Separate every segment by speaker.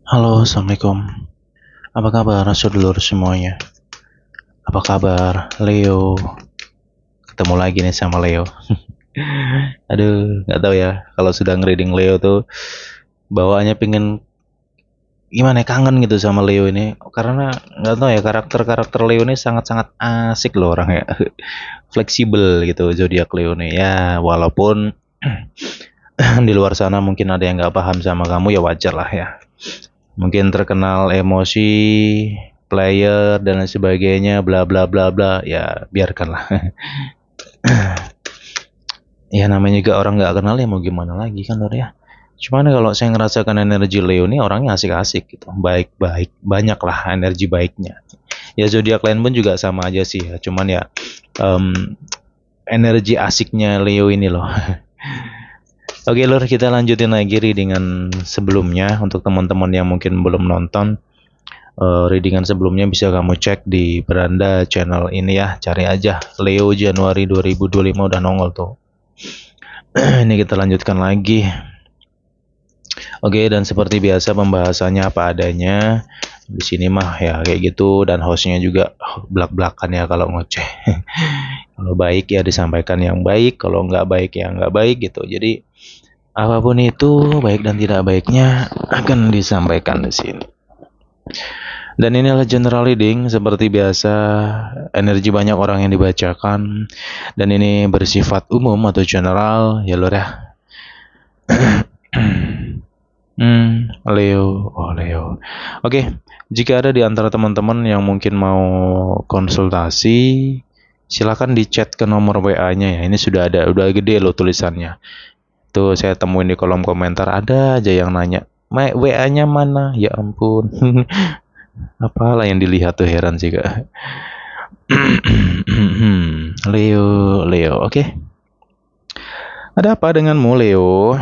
Speaker 1: Halo, Assalamualaikum. Apa kabar, sedulur semuanya? Apa kabar, Leo? Ketemu lagi nih sama Leo. Aduh, nggak tahu ya. Kalau sudah ngereading Leo tuh, bawaannya pengen gimana ya, kangen gitu sama Leo ini. Karena nggak tahu ya, karakter-karakter Leo ini sangat-sangat asik loh orang ya. Fleksibel gitu, zodiak Leo nih. Ya, walaupun di luar sana mungkin ada yang nggak paham sama kamu, ya wajar lah ya. Mungkin terkenal emosi, player dan lain sebagainya, bla bla bla bla, ya biarkanlah. Ya namanya juga orang nggak kenal ya, mau gimana lagi kan Lur ya. Cuman kalau saya ngerasakan energi Leo ini orangnya asik-asik gitu, baik-baik, banyak lah energi baiknya. Ya zodiak lain pun juga sama aja sih ya, cuman ya em, energi asiknya Leo ini loh. Oke Lur, kita lanjutin lagi readingan sebelumnya untuk teman-teman yang mungkin belum nonton. Readingan sebelumnya bisa kamu cek di beranda channel ini ya, cari aja Leo Januari 2025 udah nongol tuh. Ini kita lanjutkan lagi. Oke, dan seperti biasa pembahasannya apa adanya. Di sini mah ya kayak gitu, dan hostnya juga belak-belakan ya kalau ngoceh. Kalau baik ya disampaikan yang baik, kalau nggak baik ya nggak baik gitu. Jadi apapun itu baik dan tidak baiknya akan disampaikan di sini. Dan inilah general reading seperti biasa, energi banyak orang yang dibacakan, dan ini bersifat umum atau general ya Lur ya. Leo, oh Leo. Oke, jika ada di antara teman-teman yang mungkin mau konsultasi, silakan di chat ke nomor WA-nya ya. Ini sudah ada, udah gede loh tulisannya. Tuh saya temuin di kolom komentar, ada aja yang nanya, WA-nya mana? Ya ampun. Apalah yang dilihat tuh, heran sih kak. Leo, Leo, oke. Ada apa denganmu Leo?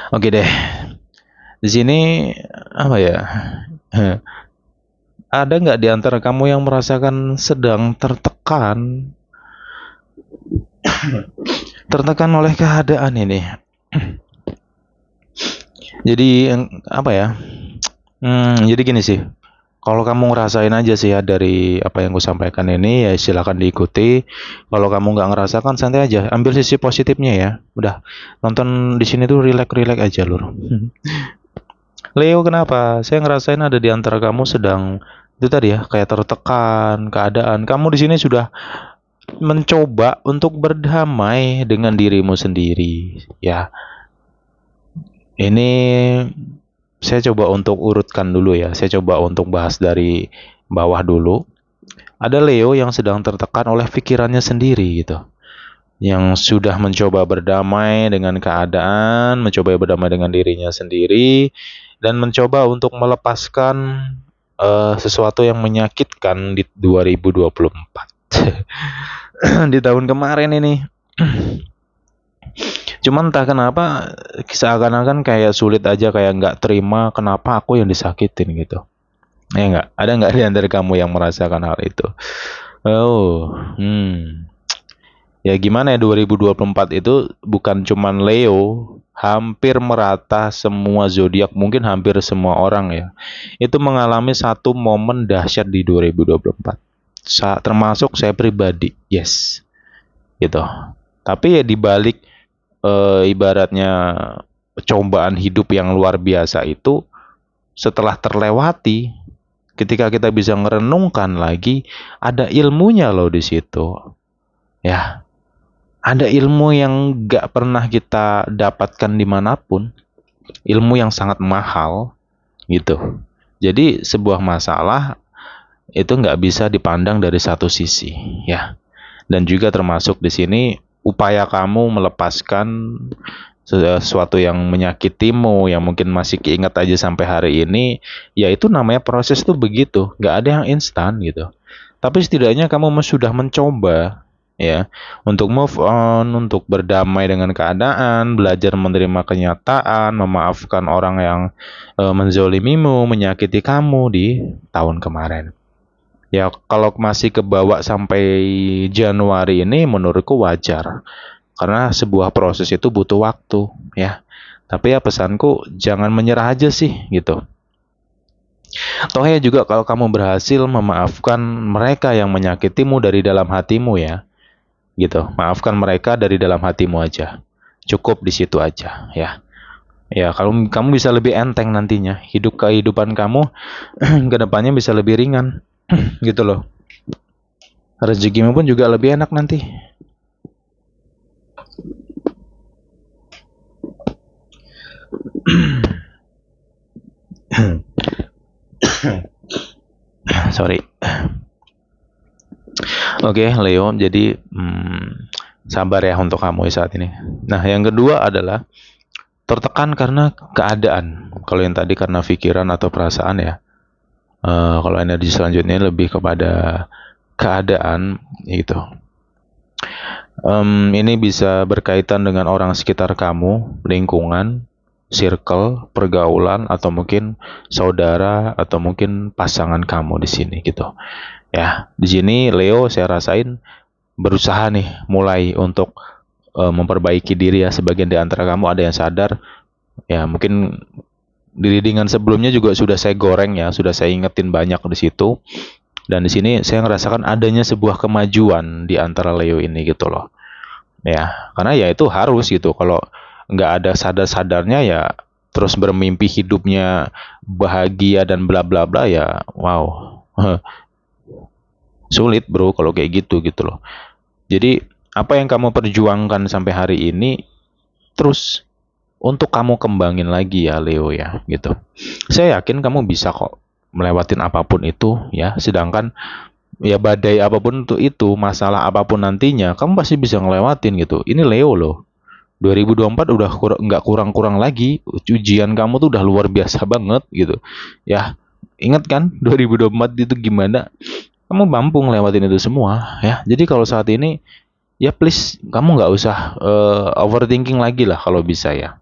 Speaker 1: Oke deh. Di sini apa ya? Ada nggak di antara kamu yang merasakan sedang tertekan, tertekan oleh keadaan ini? Jadi apa ya? Jadi gini sih. Kalau kamu ngerasain aja sih ya dari apa yang gue sampaikan ini, ya silakan diikuti. Kalau kamu nggak ngerasakan, santai aja. Ambil sisi positifnya ya. Udah nonton di sini tuh rileks-rileks aja lur. Leo, kenapa? Saya ngerasain ada di antara kamu sedang itu tadi ya, kayak tertekan keadaan. Kamu di sini sudah mencoba untuk berdamai dengan dirimu sendiri. Ya, ini saya coba untuk urutkan dulu ya. Saya coba untuk bahas dari bawah dulu. Ada Leo yang sedang tertekan oleh pikirannya sendiri gitu. Yang sudah mencoba berdamai dengan keadaan, mencoba berdamai dengan dirinya sendiri, dan mencoba untuk melepaskan sesuatu yang menyakitkan di 2024. Di tahun kemarin ini. Cuman entah kenapa seakan-akan kayak sulit aja, kayak nggak terima kenapa aku yang disakitin gitu. Ya nggak? Ada nggak di antara kamu yang merasakan hal itu? Oh, ya gimana ya, 2024 itu bukan cuman Leo, hampir merata semua zodiak, mungkin hampir semua orang ya. Itu mengalami satu momen dahsyat di 2024. Termasuk saya pribadi, yes. Gitu. Tapi ya di balik ibaratnya cobaan hidup yang luar biasa itu, setelah terlewati, ketika kita bisa merenungkan lagi, ada ilmunya loh di situ. Ya, ada ilmu yang gak pernah kita dapatkan dimanapun, ilmu yang sangat mahal gitu. Jadi sebuah masalah itu nggak bisa dipandang dari satu sisi, ya. Dan juga termasuk di sini upaya kamu melepaskan sesuatu yang menyakitimu, yang mungkin masih keinget aja sampai hari ini, ya itu namanya proses tuh begitu, nggak ada yang instan gitu. Tapi setidaknya kamu sudah mencoba ya untuk move on, untuk berdamai dengan keadaan, belajar menerima kenyataan, memaafkan orang yang menzolimimu, menyakiti kamu di tahun kemarin. Ya kalau masih kebawa sampai Januari ini menurutku wajar. Karena sebuah proses itu butuh waktu ya. Tapi ya pesanku jangan menyerah aja sih gitu. Toh ya juga kalau kamu berhasil memaafkan mereka yang menyakitimu dari dalam hatimu ya, gitu. Maafkan mereka dari dalam hatimu aja. Cukup di situ aja ya. Ya, kalau kamu bisa lebih enteng nantinya, kehidupan kamu ke depannya bisa lebih ringan gitu loh. Rezekimu pun juga lebih enak nanti. Sorry. Oke, Leo, jadi sabar ya untuk kamu saat ini. Nah, yang kedua adalah tertekan karena keadaan. Kalau yang tadi karena pikiran atau perasaan ya. Kalau energi selanjutnya lebih kepada keadaan gitu. Ini bisa berkaitan dengan orang sekitar kamu, lingkungan, circle, pergaulan, atau mungkin saudara, atau mungkin pasangan kamu di sini gitu. Ya, di sini Leo saya rasain berusaha nih mulai untuk memperbaiki diri ya. Sebagian di antara kamu ada yang sadar, ya mungkin di readingan sebelumnya juga sudah saya goreng ya, sudah saya ingetin banyak di situ. Dan di sini saya ngerasakan adanya sebuah kemajuan di antara Leo ini gitu loh. Ya, karena ya itu harus gitu. Kalau nggak ada sadar-sadarnya ya terus bermimpi hidupnya bahagia dan bla bla bla ya, wow. Sulit bro kalau kayak gitu gitu loh. Jadi apa yang kamu perjuangkan sampai hari ini terus untuk kamu kembangin lagi ya Leo ya gitu. Saya yakin kamu bisa kok melewatin apapun itu ya. Sedangkan ya badai apapun itu, masalah apapun nantinya, kamu pasti bisa ngelewatin gitu. Ini Leo loh. 2024 udah nggak kurang-kurang lagi. Ujian kamu tuh udah luar biasa banget gitu. Ya, ingat kan 2024 itu gimana? Kamu mampu ngelewatin itu semua ya. Jadi kalau saat ini ya please kamu nggak usah overthinking lagi lah kalau bisa ya.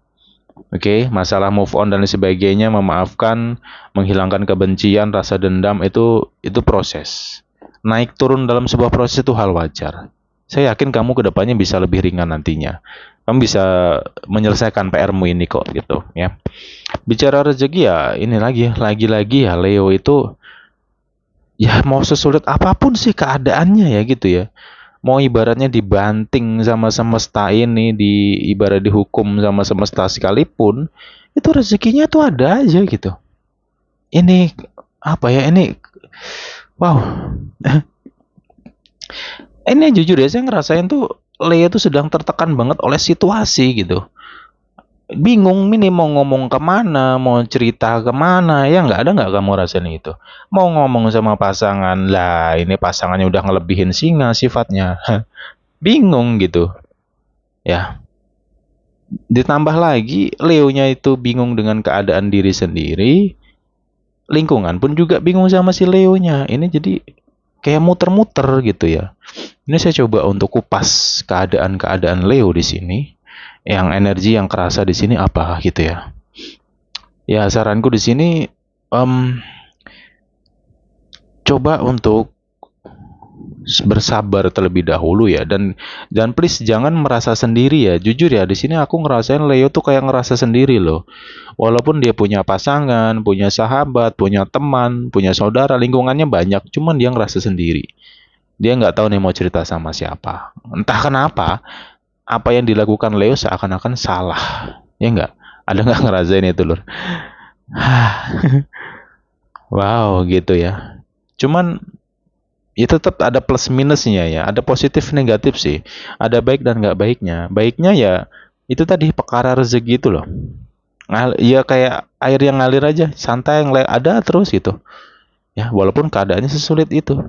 Speaker 1: Oke, masalah move on dan sebagainya, memaafkan, menghilangkan kebencian, rasa dendam itu proses. Naik turun dalam sebuah proses itu hal wajar. Saya yakin kamu kedepannya bisa lebih ringan nantinya. Kamu bisa menyelesaikan PR-mu ini kok gitu ya. Bicara rezeki ya ini lagi-lagi ya Leo itu ya mau sesulit apapun sih keadaannya ya gitu ya. Mau ibaratnya dibanting sama semesta ini, ibarat dihukum sama semesta sekalipun, itu rezekinya tuh ada aja gitu. Ini apa ya ini? Wow. Ini jujur ya saya ngerasain tuh Lea tuh sedang tertekan banget oleh situasi gitu. Bingung ini mau ngomong kemana, mau cerita kemana, ya nggak kamu rasain itu. Mau ngomong sama pasangan, lah ini pasangannya udah ngelebihin singa sifatnya. Bingung gitu. Ya, ditambah lagi Leonya itu bingung dengan keadaan diri sendiri, lingkungan pun juga bingung sama si Leonya. Ini jadi kayak muter-muter gitu ya. Ini saya coba untuk kupas keadaan-keadaan Leo di sini. Yang energi yang kerasa di sini apa gitu ya. Ya saranku di sini coba untuk bersabar terlebih dahulu ya, dan please jangan merasa sendiri ya. Jujur ya di sini aku ngerasain Leo tuh kayak ngerasa sendiri loh. Walaupun dia punya pasangan, punya sahabat, punya teman, punya saudara, lingkungannya banyak, cuman dia ngerasa sendiri. Dia nggak tahu nih mau cerita sama siapa. Entah kenapa apa yang dilakukan Leo seakan-akan salah. Ya nggak? Ada nggak ngerasain itu lur? Wow gitu ya. Cuman ya tetap ada plus minusnya ya, ada positif negatif sih, ada baik dan nggak baiknya. Baiknya ya itu tadi perkara rezeki itu loh. Ya kayak air yang ngalir aja, santai yang ada terus gitu. Ya walaupun keadaannya sesulit itu.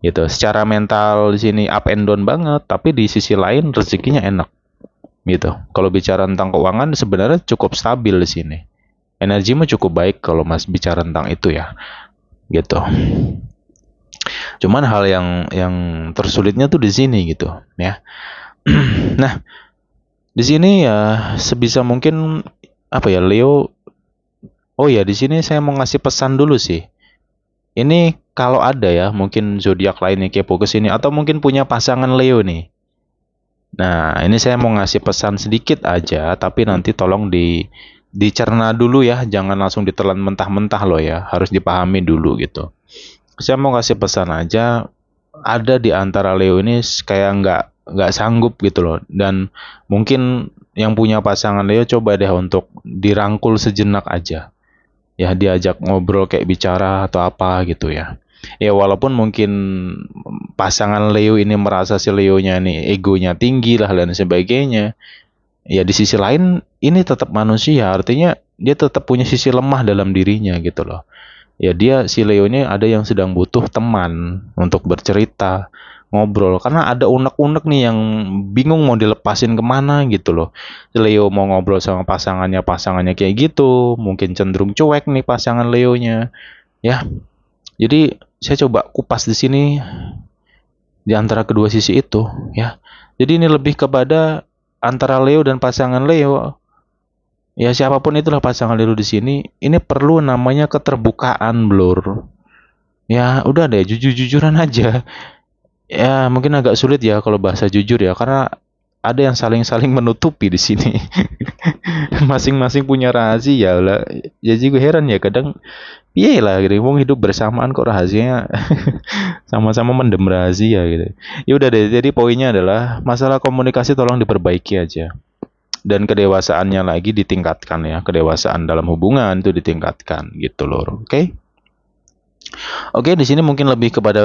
Speaker 1: Gitu. Secara mental di sini up and down banget, tapi di sisi lain rezekinya enak. Gitu. Kalau bicara tentang keuangan sebenarnya cukup stabil di sini. Energimu cukup baik kalau Mas bicara tentang itu ya. Gitu. Cuman hal yang tersulitnya tuh di sini gitu, ya. Nah, di sini ya sebisa mungkin apa ya Leo. Oh ya, di sini saya mau ngasih pesan dulu sih. Ini kalau ada ya, mungkin zodiak lainnya kepo ke sini atau mungkin punya pasangan Leo nih. Nah, ini saya mau ngasih pesan sedikit aja, tapi nanti tolong dicerna dulu ya, jangan langsung ditelan mentah-mentah loh ya, harus dipahami dulu gitu. Saya mau kasih pesan aja, ada di antara Leo ini kayak nggak sanggup gitu loh, dan mungkin yang punya pasangan Leo coba deh untuk dirangkul sejenak aja, ya diajak ngobrol kayak bicara atau apa gitu ya. Ya walaupun mungkin pasangan Leo ini merasa si Leonya nih egonya tinggi lah dan sebagainya, ya di sisi lain ini tetap manusia, artinya dia tetap punya sisi lemah dalam dirinya gitu loh. Ya dia si Leo ini ada yang sedang butuh teman untuk bercerita, ngobrol, karena ada unek-unek nih yang bingung mau dilepasin kemana gitu loh. Si Leo mau ngobrol sama pasangannya kayak gitu, mungkin cenderung cuek nih pasangan Leonya, ya. Jadi saya coba kupas di sini di antara kedua sisi itu, ya. Jadi ini lebih kepada antara Leo dan pasangan Leo. Ya siapapun itulah pasangan Leo di sini, ini perlu namanya keterbukaan, Blur. Ya udah deh, jujur-jujuran aja. Ya mungkin agak sulit ya kalau bahasa jujur ya, karena ada yang saling-saling menutupi di sini. Masing-masing punya rahasia lah. Ya juga heran ya kadang, iya lah gitu. Wong hidup bersamaan kok rahasianya sama-sama mendem rahasia gitu. Ya udah deh, jadi poinnya adalah masalah komunikasi tolong diperbaiki aja. Dan kedewasaannya lagi ditingkatkan ya, kedewasaan dalam hubungan itu ditingkatkan gitu loh. Oke? Oke, di sini mungkin lebih kepada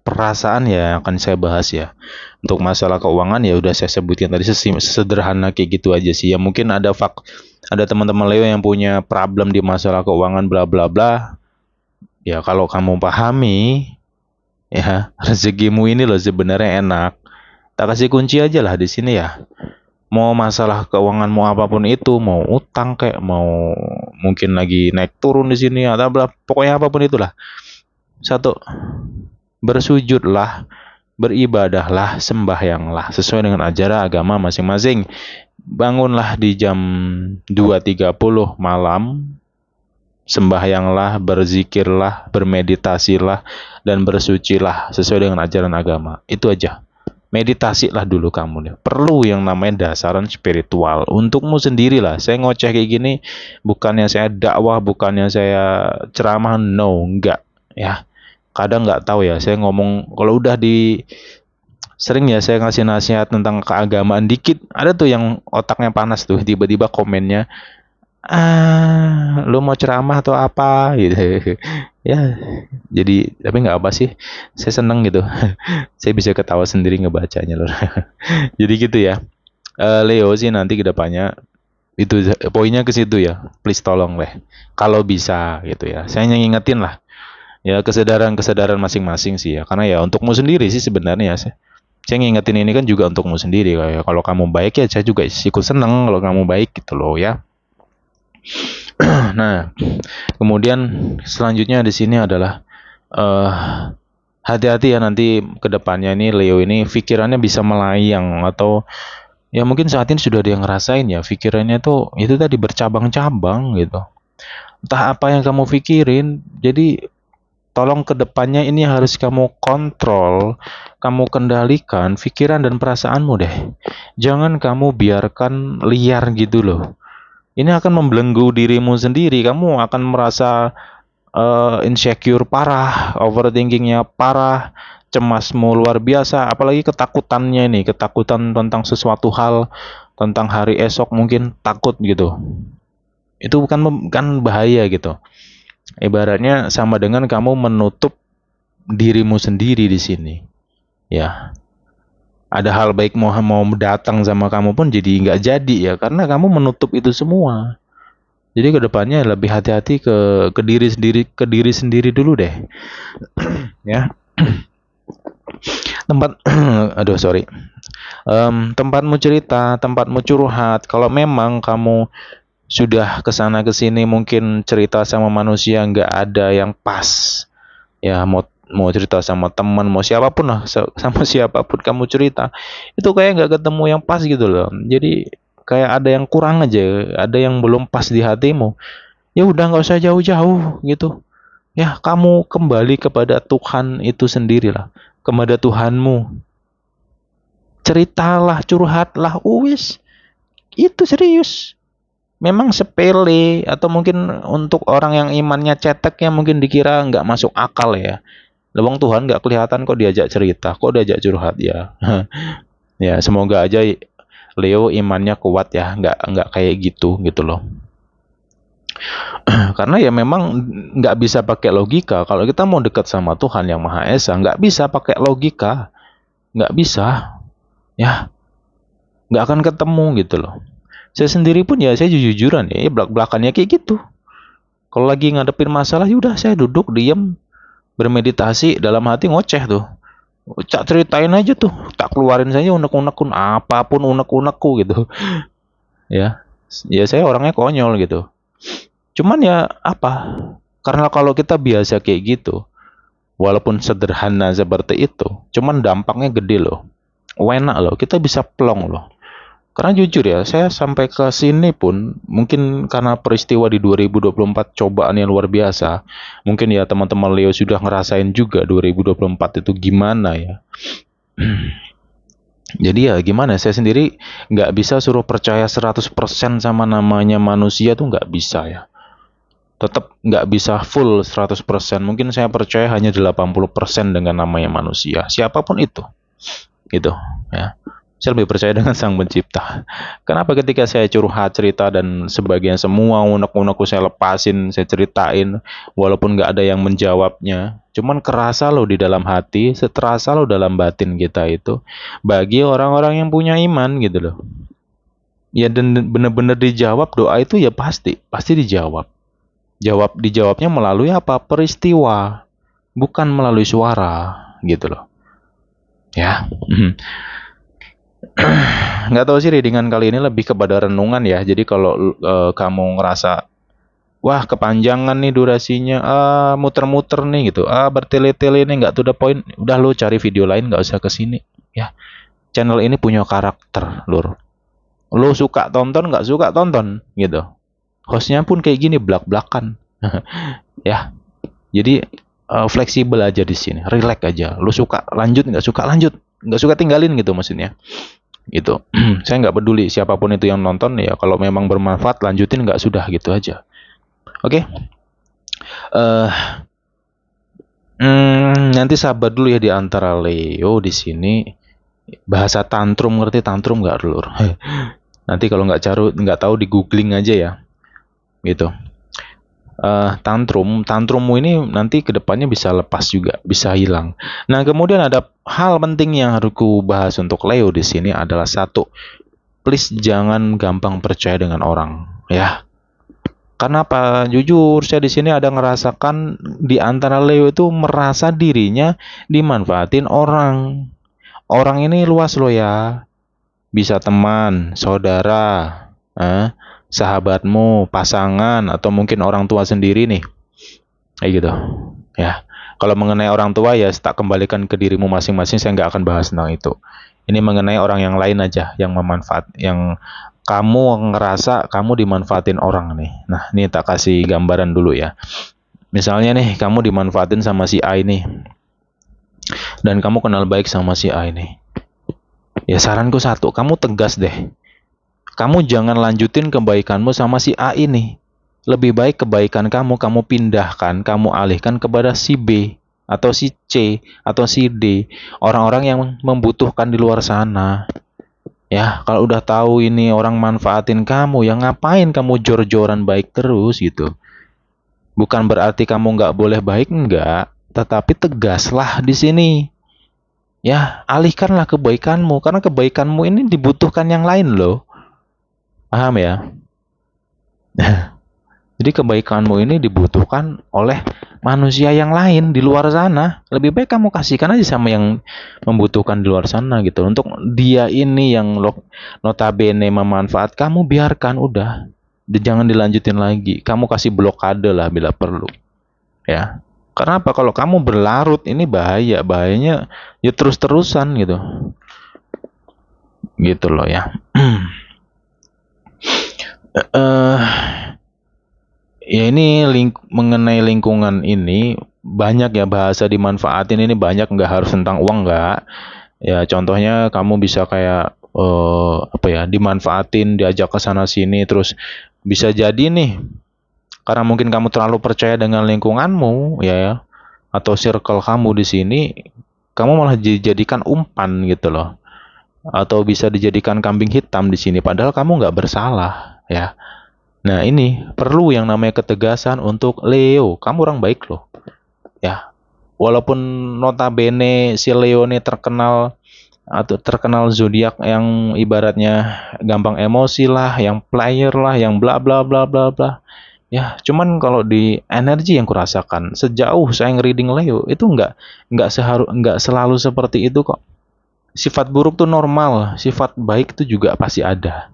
Speaker 1: perasaan ya yang akan saya bahas ya. Untuk masalah keuangan ya udah saya sebutin tadi, sederhana kayak gitu aja sih. Ya mungkin ada teman-teman Leo yang punya problem di masalah keuangan bla bla bla. Ya kalau kamu pahami ya, rezekimu ini loh sebenarnya enak. Tak kasih kunci aja lah di sini ya. Mau masalah keuangan mau apapun itu, mau utang kayak mau mungkin lagi naik turun di sini atau bla, pokoknya apapun itulah. Satu, bersujudlah, beribadahlah, sembahyanglah sesuai dengan ajaran agama masing-masing. Bangunlah di jam 2.30 malam, sembahyanglah, berzikirlah, bermeditasilah, dan bersucilah sesuai dengan ajaran agama. Itu aja. Meditasilah dulu kamu nih. Perlu yang namanya dasaran spiritual untukmu sendiri lah. Saya ngoceh kayak gini bukannya saya dakwah, bukannya saya ceramah, no, enggak ya. Kadang nggak tahu ya, saya ngomong kalau udah di sering ya saya ngasih nasihat tentang keagamaan dikit, ada tuh yang otaknya panas tuh, tiba-tiba komennya, lu mau ceramah atau apa gitu. Ya, jadi tapi nggak apa sih, saya seneng gitu. Saya bisa ketawa sendiri ngebacanya loh. Jadi gitu ya. Leo sih nanti kedepannya itu poinnya ke situ ya. Please tolong deh. Kalau bisa gitu ya. Saya ngingetin lah. Ya kesadaran masing-masing sih ya. Karena ya untukmu sendiri sih sebenarnya ya. Saya ngingetin ini kan juga untukmu sendiri. Kayak kalau kamu baik ya saya juga ikut seneng kalau kamu baik gitu loh ya. Nah, kemudian selanjutnya di sini adalah eh hati-hati ya nanti ke depannya ini Leo ini pikirannya bisa melayang, atau ya mungkin saat ini sudah ada yang ngerasain ya pikirannya tuh itu tadi bercabang-cabang gitu. Entah apa yang kamu pikirin. Jadi tolong ke depannya ini harus kamu kontrol, kamu kendalikan pikiran dan perasaanmu deh. Jangan kamu biarkan liar gitu loh. Ini akan membelenggu dirimu sendiri. Kamu akan merasa insecure parah, overthinkingnya parah, cemasmu luar biasa, apalagi ketakutannya ini, ketakutan tentang sesuatu hal, tentang hari esok mungkin takut gitu. Itu kan bahaya gitu. Ibaratnya sama dengan kamu menutup dirimu sendiri di sini. Ya, ada hal baik mau datang sama kamu pun jadi nggak jadi ya, karena kamu menutup itu semua. Jadi kedepannya lebih hati-hati ke diri sendiri dulu deh, ya. Tempat, aduh sorry, tempatmu cerita, tempatmu curhat. Kalau memang kamu sudah kesana kesini mungkin cerita sama manusia nggak ada yang pas, ya mau cerita sama teman, mau siapapun lah, sama siapapun kamu cerita, itu kayak nggak ketemu yang pas gitu loh. Jadi kayak ada yang kurang aja, ada yang belum pas di hatimu. Ya udah nggak usah jauh-jauh gitu. Ya kamu kembali kepada Tuhan itu sendirilah, kepada Tuhanmu. ceritalah, curhatlah, wis. Itu serius. Memang sepele atau mungkin untuk orang yang imannya cetek ya mungkin dikira nggak masuk akal ya. Lewang Tuhan nggak kelihatan kok diajak cerita, kok diajak curhat ya. Ya semoga aja Leo imannya kuat ya, nggak kayak gitu loh. Karena ya memang nggak bisa pakai logika. Kalau kita mau dekat sama Tuhan yang Maha Esa, nggak bisa pakai logika, nggak bisa, ya nggak akan ketemu gitu loh. Saya sendiri pun ya saya jujur-jujuran ya belak-belakannya kayak gitu. Kalau lagi ngadepin masalah, yaudah saya duduk diem bermeditasi dalam hati ngoceh tuh. Cak ceritain aja tuh, tak keluarin saja unek-unekku apapun unek-unekku gitu. Ya, ya saya orangnya konyol gitu. Cuman ya apa? Karena kalau kita biasa kayak gitu, walaupun sederhana seperti itu, cuman dampaknya gede loh. Enak loh, kita bisa plong loh. Karena jujur ya, saya sampai ke sini pun mungkin karena peristiwa di 2024 cobaan yang luar biasa. Mungkin ya teman-teman Leo sudah ngerasain juga 2024 itu gimana ya. Jadi ya gimana, saya sendiri nggak bisa suruh percaya 100% sama namanya manusia tuh nggak bisa ya. Tetap nggak bisa full 100%. Mungkin saya percaya hanya 80% dengan namanya manusia. Siapapun itu. Gitu ya. Saya lebih percaya dengan Sang Pencipta. Kenapa ketika saya curhat cerita dan sebagian semua unek-unekku saya lepasin, saya ceritain, walaupun nggak ada yang menjawabnya, cuman kerasa loh di dalam hati, terasa loh dalam batin kita itu, bagi orang-orang yang punya iman gitu loh. Ya dan bener-bener dijawab doa itu ya pasti dijawab. Dijawabnya melalui apa? Peristiwa, bukan melalui suara gitu loh. Ya. Nggak tahu sih readingan kali ini lebih kepada renungan ya. Jadi kalau kamu ngerasa wah kepanjangan nih durasinya, muter-muter nih gitu, bertele-tele nih nggak to the point, udah lo cari video lain nggak usah kesini. Ya, channel ini punya karakter, lur. Lo suka tonton nggak suka tonton gitu. Hostnya pun kayak gini blak-blakan. Ya, jadi fleksibel aja di sini, relax aja. Lo suka lanjut nggak suka lanjut, nggak suka tinggalin gitu maksudnya. Gitu. Saya nggak peduli siapapun itu yang nonton ya, kalau memang bermanfaat lanjutin, nggak sudah gitu aja. Oke. Nanti sabar dulu ya di antara Leo di sini. Bahasa tantrum, ngerti tantrum nggak lur? Nanti kalau nggak tahu di googling aja ya. Gitu. Tantrummu ini nanti kedepannya bisa lepas juga, bisa hilang. Nah kemudian ada hal penting yang harus ku bahas untuk Leo di sini adalah satu, please jangan gampang percaya dengan orang, ya. Karena apa? Jujur saya di sini ada ngerasakan di antara Leo itu merasa dirinya dimanfaatin orang. Orang ini luas loh ya, bisa teman, saudara, sahabatmu, pasangan, atau mungkin orang tua sendiri nih. Kayak gitu. Ya. Kalau mengenai orang tua ya tak kembalikan ke dirimu masing-masing, saya nggak akan bahas tentang itu. Ini mengenai orang yang lain aja yang yang kamu ngerasa kamu dimanfaatin orang nih. Nah, ini tak kasih gambaran dulu ya. Misalnya nih, kamu dimanfaatin sama si A ini. Dan kamu kenal baik sama si A ini. Ya saranku satu, kamu tegas deh. Kamu jangan lanjutin kebaikanmu sama si A ini. Lebih baik kebaikan kamu pindahkan, kamu alihkan kepada si B, atau si C, atau si D. Orang-orang yang membutuhkan di luar sana. Ya, kalau udah tahu ini orang manfaatin kamu, ya ngapain kamu jor-joran baik terus gitu. Bukan berarti kamu nggak boleh baik, enggak. Tetapi tegaslah di sini. Ya, alihkanlah kebaikanmu. Karena kebaikanmu ini dibutuhkan yang lain loh. Paham ya? Jadi kebaikanmu ini dibutuhkan oleh manusia yang lain di luar sana. Lebih baik kamu kasihkan aja sama yang membutuhkan di luar sana gitu. Untuk dia ini yang notabene memanfaat kamu, biarkan udah. Jangan dilanjutin lagi. Kamu kasih blokade lah bila perlu. Ya. Karena apa? Kalau kamu berlarut ini bahaya. Bahayanya ya terus-terusan gitu. Gitu loh ya. Ya ini mengenai lingkungan ini banyak ya, bahasa dimanfaatin ini banyak, nggak harus tentang uang, nggak. Ya contohnya kamu bisa kayak apa ya, dimanfaatin, diajak ke sana sini, terus bisa jadi nih karena mungkin kamu terlalu percaya dengan lingkunganmu ya, atau circle kamu di sini, kamu malah dijadikan umpan gitu loh, atau bisa dijadikan kambing hitam di sini padahal kamu nggak bersalah ya. Nah ini perlu yang namanya ketegasan untuk Leo, kamu orang baik loh ya. Walaupun notabene si Leo ini terkenal atau terkenal zodiak yang ibaratnya gampang emosi lah, yang player lah, yang bla bla bla bla bla. Ya, cuman kalau di energi yang kurasakan sejauh saya nge-reading Leo itu nggak selalu seperti itu kok. Sifat buruk tuh normal, sifat baik itu juga pasti ada.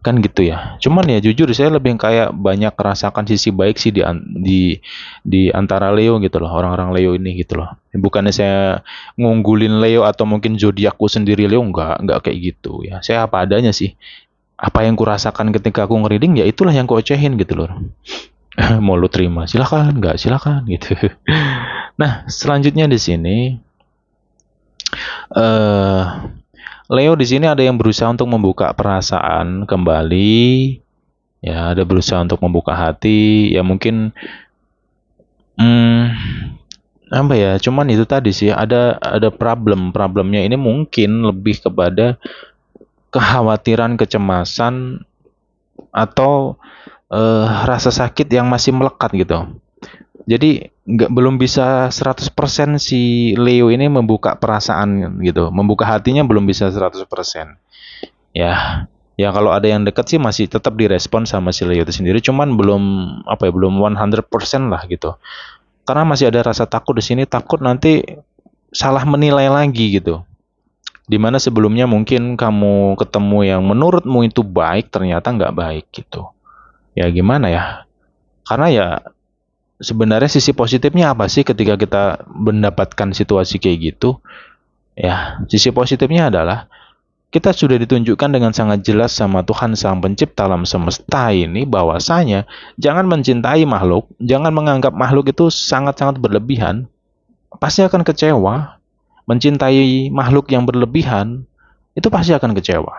Speaker 1: Kan gitu ya. Cuman ya jujur saya lebih kayak banyak merasakan sisi baik sih di antara Leo gitu loh, orang-orang Leo ini gitu loh. Bukannya saya ngunggulin Leo atau mungkin zodiakku sendiri Leo, enggak kayak gitu ya. Saya apa adanya sih. Apa yang kurasakan ketika aku ngereading ya itulah yang ku ocehin gitu loh. Mau lu terima silakan, enggak silakan gitu. Nah, selanjutnya di sini eh Leo di sini ada yang berusaha untuk membuka perasaan kembali, ya ada berusaha untuk membuka hati, ya mungkin hmm, apa ya, cuman itu tadi sih ada problemnya ini mungkin lebih kepada kekhawatiran, kecemasan atau rasa sakit yang masih melekat gitu. Jadi belum bisa 100% si Leo ini membuka perasaan gitu, membuka hatinya belum bisa 100%. Ya, ya kalau ada yang dekat sih masih tetap direspon sama si Leo itu sendiri, cuman belum apa ya, belum 100% lah gitu. Karena masih ada rasa takut di sini, takut nanti salah menilai lagi gitu. Dimana sebelumnya mungkin kamu ketemu yang menurutmu itu baik, ternyata nggak baik gitu. Ya gimana ya? Karena ya sebenarnya sisi positifnya apa sih ketika kita mendapatkan situasi kayak gitu? Ya, sisi positifnya adalah kita sudah ditunjukkan dengan sangat jelas sama Tuhan Sang Pencipta alam semesta ini bahwasanya jangan mencintai makhluk, jangan menganggap makhluk itu sangat-sangat berlebihan, pasti akan kecewa. Mencintai makhluk yang berlebihan itu pasti akan kecewa.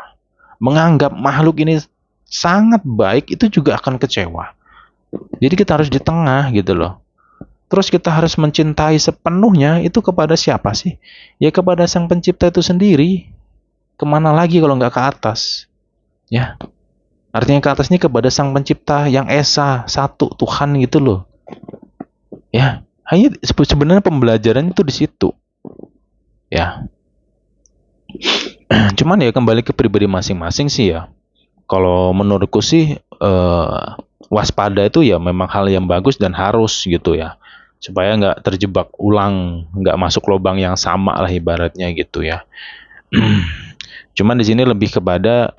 Speaker 1: Menganggap makhluk ini sangat baik itu juga akan kecewa. Jadi kita harus di tengah gitu loh. Terus kita harus mencintai sepenuhnya itu kepada siapa sih? Ya kepada Sang Pencipta itu sendiri. Kemana lagi kalau nggak ke atas? Ya, artinya ke atas ini kepada Sang Pencipta yang esa, satu Tuhan gitu loh. Ya, hanya sebenarnya pembelajaran itu di situ. Ya, cuman ya kembali ke pribadi masing-masing sih ya. Kalau menurutku sih waspada itu ya memang hal yang bagus dan harus gitu ya. Supaya nggak terjebak ulang, nggak masuk lubang yang sama lah ibaratnya gitu ya. Cuman di sini lebih kepada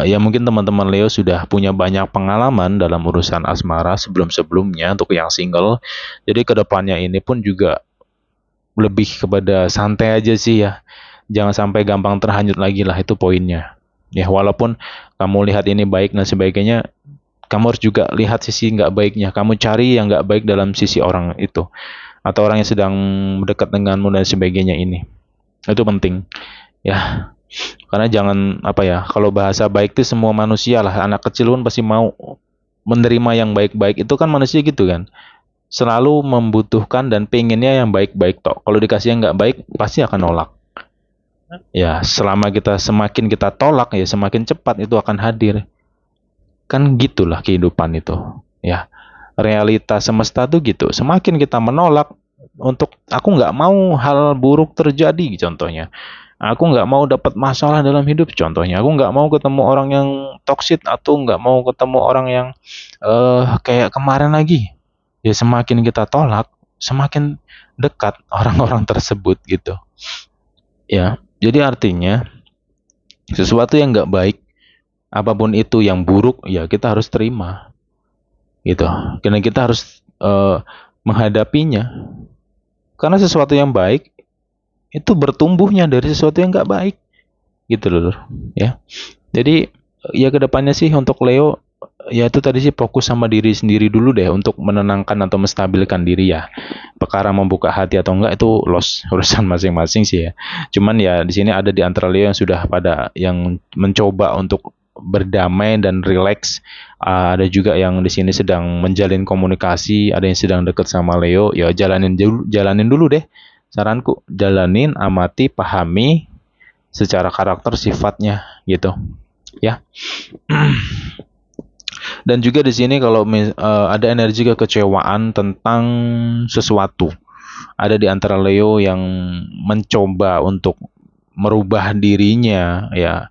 Speaker 1: ya mungkin teman-teman Leo sudah punya banyak pengalaman dalam urusan asmara sebelum-sebelumnya untuk yang single. Jadi kedepannya ini pun juga lebih kepada santai aja sih ya. Jangan sampai gampang terhanyut lagi lah itu poinnya. Ya walaupun kamu lihat ini baik dan sebagainya, kamu harus juga lihat sisi nggak baiknya. Kamu cari yang nggak baik dalam sisi orang itu atau orang yang sedang dekat denganmu dan sebagainya ini. Itu penting. Ya, karena jangan apa ya, kalau bahasa baik itu semua manusia lah, anak kecil pun pasti mau menerima yang baik-baik, itu kan manusia gitu kan, selalu membutuhkan dan pengennya yang baik-baik tok. Kalau dikasih yang nggak baik pasti akan nolak. Ya selama semakin kita tolak ya semakin cepat itu akan hadir. Kan gitulah kehidupan itu. Ya, realitas semesta tuh gitu, semakin kita menolak untuk aku nggak mau hal buruk terjadi contohnya, aku nggak mau dapat masalah dalam hidup contohnya, aku nggak mau ketemu orang yang toksik atau nggak mau ketemu orang yang kayak kemarin lagi, ya semakin kita tolak semakin dekat orang-orang tersebut gitu ya. Jadi artinya sesuatu yang nggak baik apapun itu yang buruk ya kita harus terima gitu, karena kita harus menghadapinya, karena sesuatu yang baik itu bertumbuhnya dari sesuatu yang nggak baik gitu loh ya. Jadi ya kedepannya sih untuk Leo ya itu tadi sih, fokus sama diri sendiri dulu deh untuk menenangkan atau menstabilkan diri ya. Perkara membuka hati atau enggak itu los urusan masing-masing sih ya. Cuman ya di sini ada di antara Leo yang sudah pada yang mencoba untuk berdamai dan rileks. Ada juga yang di sini sedang menjalin komunikasi, ada yang sedang dekat sama Leo. Ya jalanin dulu deh. Saranku jalanin, amati, pahami secara karakter sifatnya gitu ya. Dan juga di sini kalau ada energi kekecewaan tentang sesuatu. Ada di antara Leo yang mencoba untuk merubah dirinya ya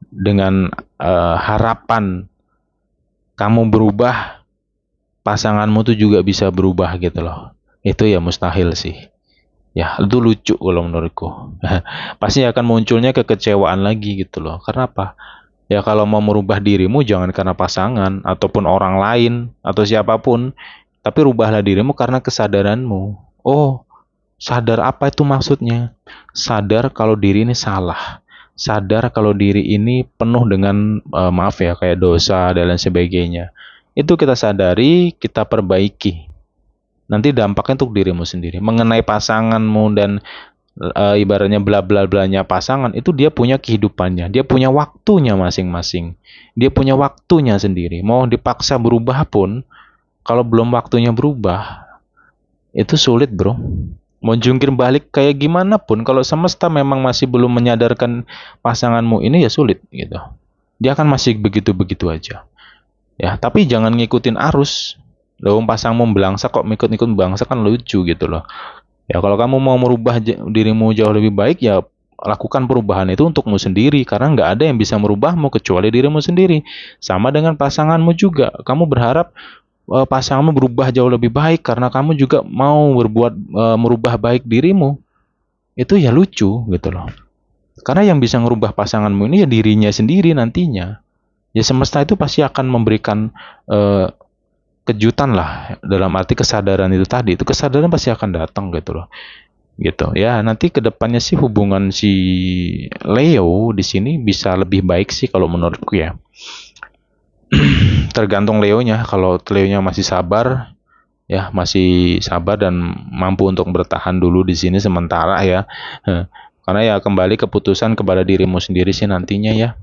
Speaker 1: dengan harapan kamu berubah, pasanganmu tuh juga bisa berubah gitu loh. Itu ya mustahil sih. Ya, itu lucu kalau menurutku. Pasti akan munculnya kekecewaan lagi gitu loh. Karena apa? Ya kalau mau merubah dirimu jangan karena pasangan ataupun orang lain atau siapapun, tapi rubahlah dirimu karena kesadaranmu. Oh, sadar apa itu maksudnya? Sadar kalau diri ini salah. Sadar kalau diri ini penuh dengan maaf ya kayak dosa dan lain sebagainya. Itu kita sadari, kita perbaiki. Nanti dampaknya untuk dirimu sendiri. Mengenai pasanganmu dan ibaratnya bla bla blanya pasangan itu dia punya kehidupannya, dia punya waktunya masing-masing, dia punya waktunya sendiri. Mau dipaksa berubah pun, kalau belum waktunya berubah, itu sulit bro. Mau jungkir balik kayak gimana pun, kalau semesta memang masih belum menyadarkan pasanganmu ini ya sulit gitu. Dia akan masih begitu-begitu aja. Ya, tapi jangan ngikutin arus. Loh, pasangmu belangsa kok ikut-ikut bangsa kan lucu gitu loh. Ya kalau kamu mau merubah dirimu jauh lebih baik ya lakukan perubahan itu untukmu sendiri karena nggak ada yang bisa merubahmu kecuali dirimu sendiri. Sama dengan pasanganmu juga. Kamu berharap pasanganmu berubah jauh lebih baik karena kamu juga mau merubah baik dirimu. Itu ya lucu gitu loh. Karena yang bisa merubah pasanganmu ini ya dirinya sendiri nantinya. Ya semesta itu pasti akan memberikan eh, kejutan lah dalam arti kesadaran itu tadi. Itu kesadaran pasti akan datang gitu loh. Gitu ya, nanti kedepannya sih hubungan si Leo di sini bisa lebih baik sih kalau menurutku ya. Tergantung Leonya. Kalau Leonya masih sabar ya, masih sabar dan mampu untuk bertahan dulu di sini sementara ya. Karena ya kembali keputusan kepada dirimu sendiri sih nantinya ya.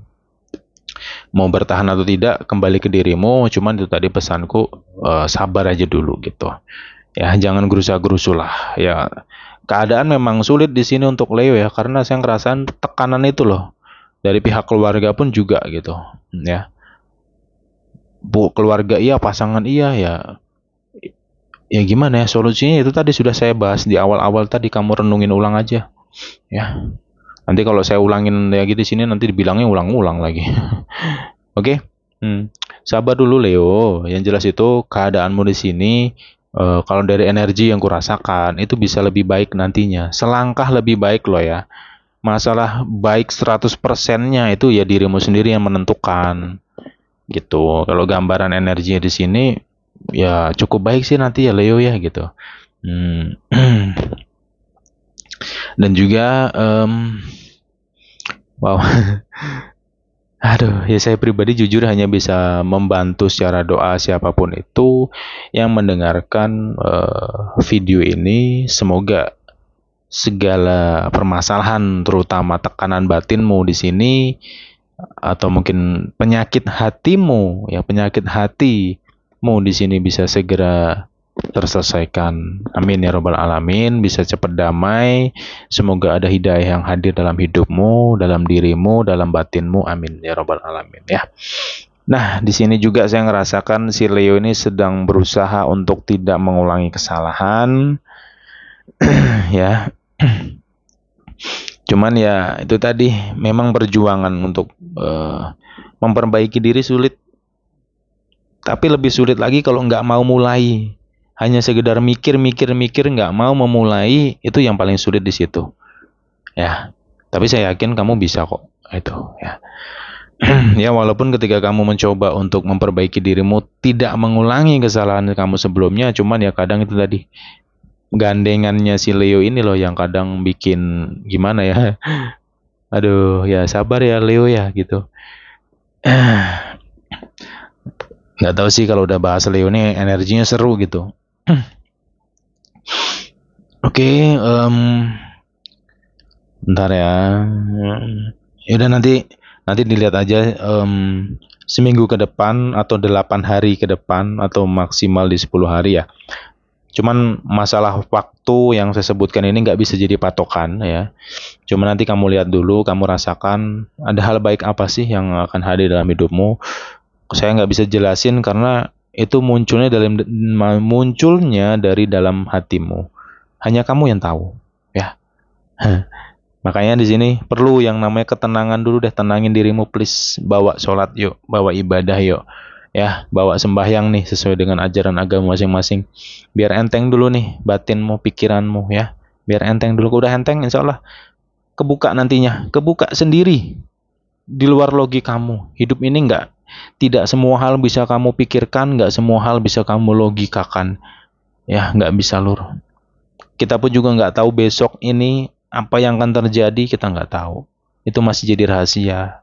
Speaker 1: Mau bertahan atau tidak kembali ke dirimu. Cuman itu tadi pesanku, sabar aja dulu gitu. Ya jangan gerusa-gerusu lah ya. Keadaan memang sulit di sini untuk Leo ya, karena saya ngerasain tekanan itu loh dari pihak keluarga pun juga gitu ya. Keluarga iya, pasangan iya ya. Ya gimana ya, solusinya itu tadi sudah saya bahas di awal-awal tadi, kamu renungin ulang aja ya. Nanti kalau saya ulangin ya gitu di sini nanti dibilangnya ulang-ulang lagi. Oke. Sabar dulu Leo. Yang jelas itu keadaanmu di sini, kalau dari energi yang kurasakan itu bisa lebih baik nantinya. Selangkah lebih baik loh ya. Masalah baik 100%-nya itu ya dirimu sendiri yang menentukan. Gitu. Kalau gambaran energinya di sini ya cukup baik sih nanti ya Leo ya gitu. Hmm. Dan juga wow. Aduh, ya saya pribadi jujur hanya bisa membantu secara doa siapapun itu yang mendengarkan video ini. Semoga segala permasalahan, terutama tekanan batinmu di sini, atau mungkin penyakit hatimu, ya penyakit hatimu di sini bisa segera terselesaikan. Amin ya robbal alamin. Bisa cepat damai. Semoga ada hidayah yang hadir dalam hidupmu, dalam dirimu, dalam batinmu. Amin ya robbal alamin ya. Nah, di sini juga saya ngerasakan si Leo ini sedang berusaha untuk tidak mengulangi kesalahan. Ya. Cuman ya itu tadi memang perjuangan untuk memperbaiki diri sulit. Tapi lebih sulit lagi kalau nggak mau mulai. Hanya sekedar mikir nggak mau memulai, itu yang paling sulit di situ. Ya. Tapi saya yakin kamu bisa kok. Itu ya. Ya walaupun ketika kamu mencoba untuk memperbaiki dirimu tidak mengulangi kesalahan kamu sebelumnya, cuman ya kadang itu tadi gandengannya si Leo ini loh yang kadang bikin gimana ya. Aduh, ya sabar ya Leo ya gitu. Nggak tahu sih kalau udah bahas Leo nih energinya seru gitu. Oke, bentar ya. Ya udah nanti dilihat aja seminggu ke depan atau 8 hari ke depan atau maksimal di 10 hari ya. Cuman masalah waktu yang saya sebutkan ini nggak bisa jadi patokan ya. Cuma nanti kamu lihat dulu, kamu rasakan ada hal baik apa sih yang akan hadir dalam hidupmu. Saya nggak bisa jelasin karena itu munculnya dari dalam hatimu. Hanya kamu yang tahu, ya. Makanya di sini perlu yang namanya ketenangan dulu deh, tenangin dirimu please. Bawa sholat yuk, bawa ibadah yuk. Ya, bawa sembahyang nih sesuai dengan ajaran agama masing-masing. Biar enteng dulu nih batinmu, pikiranmu ya. Biar enteng dulu, udah enteng insya Allah kebuka nantinya, kebuka sendiri di luar logikamu. Hidup ini tidak semua hal bisa kamu pikirkan, nggak semua hal bisa kamu logikakan. Ya, nggak bisa lur. Kita pun juga nggak tahu besok ini apa yang akan terjadi, kita nggak tahu. Itu masih jadi rahasia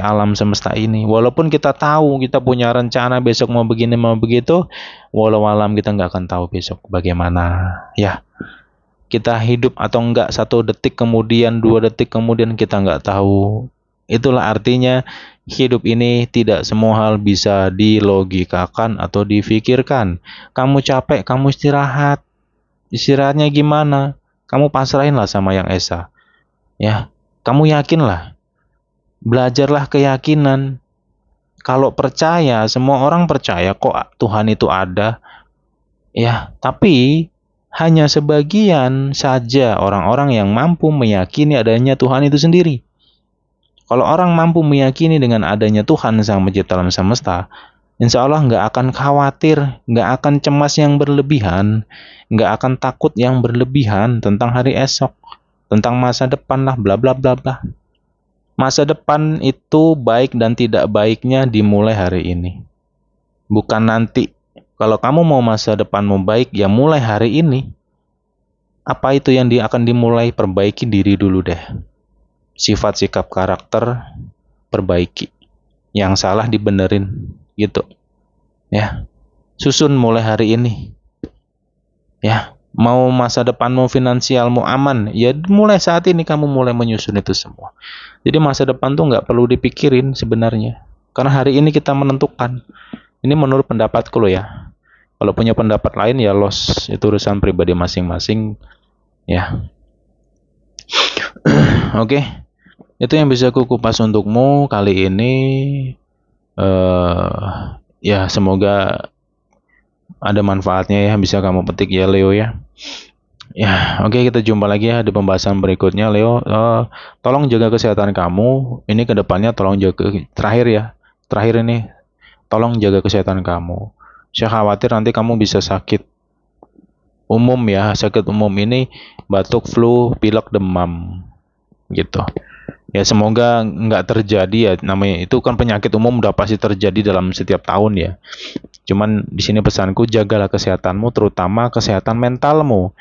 Speaker 1: alam semesta ini. Walaupun kita tahu, kita punya rencana besok mau begini mau begitu, walau alam kita nggak akan tahu besok bagaimana. Ya, kita hidup atau enggak 1 detik kemudian, 2 detik kemudian kita nggak tahu. Itulah artinya hidup ini tidak semua hal bisa dilogikakan atau difikirkan. Kamu capek, kamu istirahat. Istirahatnya gimana? Kamu pasrahin lah sama yang esa. Ya, kamu yakinlah. Belajarlah keyakinan. Kalau percaya, semua orang percaya kok Tuhan itu ada. Ya, tapi hanya sebagian saja orang-orang yang mampu meyakini adanya Tuhan itu sendiri. Kalau orang mampu meyakini dengan adanya Tuhan Sang Pencipta alam semesta, insya Allah nggak akan khawatir, nggak akan cemas yang berlebihan, nggak akan takut yang berlebihan tentang hari esok, tentang masa depan lah, bla bla bla bla. Masa depan itu baik dan tidak baiknya dimulai hari ini, bukan nanti. Kalau kamu mau masa depanmu baik, ya mulai hari ini. Apa itu yang akan dimulai? Perbaiki diri dulu deh. Sifat sikap karakter perbaiki. Yang salah dibenerin gitu. Ya. Susun mulai hari ini. Ya. Mau masa depanmu finansialmu aman, ya mulai saat ini kamu mulai menyusun itu semua. Jadi masa depan tuh nggak perlu dipikirin sebenarnya. Karena hari ini kita menentukan. Ini menurut pendapatku loh ya. Kalau punya pendapat lain ya los, itu urusan pribadi masing-masing ya. Oke, itu yang bisa aku kupas untukmu kali ini. Ya semoga ada manfaatnya ya, bisa kamu petik ya Leo ya. Ya, oke, kita jumpa lagi ya di pembahasan berikutnya Leo. Tolong jaga kesehatan kamu. Ini kedepannya tolong jaga, terakhir ini tolong jaga kesehatan kamu. Saya khawatir nanti kamu bisa sakit umum ya. Sakit umum ini batuk, flu, pilek, demam gitu. Ya semoga nggak terjadi ya, namanya itu kan penyakit umum udah pasti terjadi dalam setiap tahun ya. Cuman di sini pesanku, jagalah kesehatanmu, terutama kesehatan mentalmu.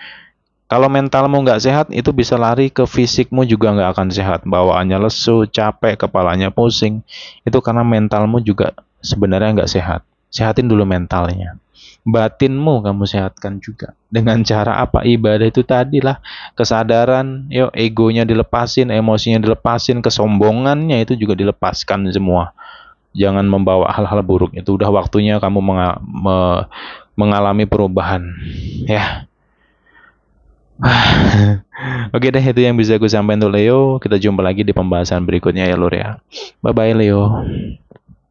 Speaker 1: Kalau mentalmu nggak sehat, itu bisa lari ke fisikmu juga nggak akan sehat. Bawaannya lesu, capek, kepalanya pusing. Itu karena mentalmu juga sebenarnya nggak sehat. Sehatin dulu mentalnya. Batinmu kamu sehatkan juga. Dengan cara apa? Ibadah itu tadilah. Kesadaran, yuk egonya dilepasin, emosinya dilepasin, kesombongannya itu juga dilepaskan semua. Jangan membawa hal-hal buruk. Itu udah waktunya kamu mengalami perubahan. Ya. Oke deh, itu yang bisa aku sampaikan untuk Leo. Kita jumpa lagi di pembahasan berikutnya ya Lur ya. Bye bye Leo.